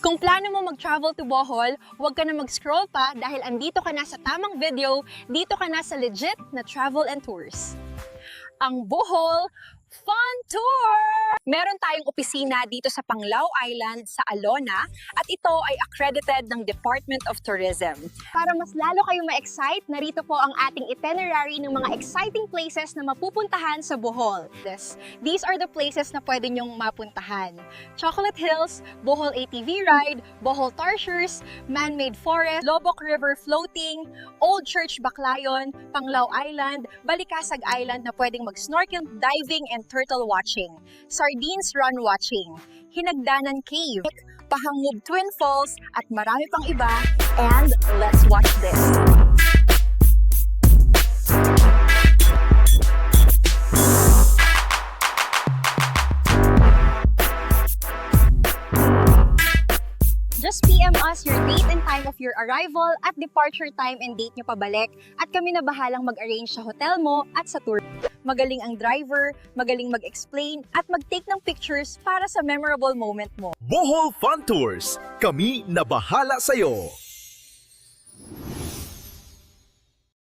Kung plano mo mag-travel to Bohol, huwag ka na mag-scroll pa dahil andito ka na sa tamang video, dito ka na sa legit na travel and tours. Ang Bohol Fun Tour! Meron tayong opisina dito sa Panglao Island sa Alona at ito ay accredited ng Department of Tourism. Para mas lalo kayong ma-excite, narito po ang ating itinerary ng mga exciting places na mapupuntahan sa Bohol. These are the places na pwede nyong mapuntahan. Chocolate Hills, Bohol ATV Ride, Bohol Tarsiers, Man-Made Forest, Lobok River Floating, Old Church Baclayon, Panglao Island, Balikasag Island na pwedeng mag-snorkel, diving, and turtle watching, Sardines Run watching, Hinagdanan Cave, Pahangub Twin Falls, at marami pang iba. And let's watch this! Just PM us your date and time of your arrival at departure time and date nyo pabalik at kami na bahalang mag-arrange sa hotel mo at sa tour. Magaling ang driver, magaling mag-explain at mag-take ng pictures para sa memorable moment mo. Bohol Fun Tours, kami na bahala sa'yo!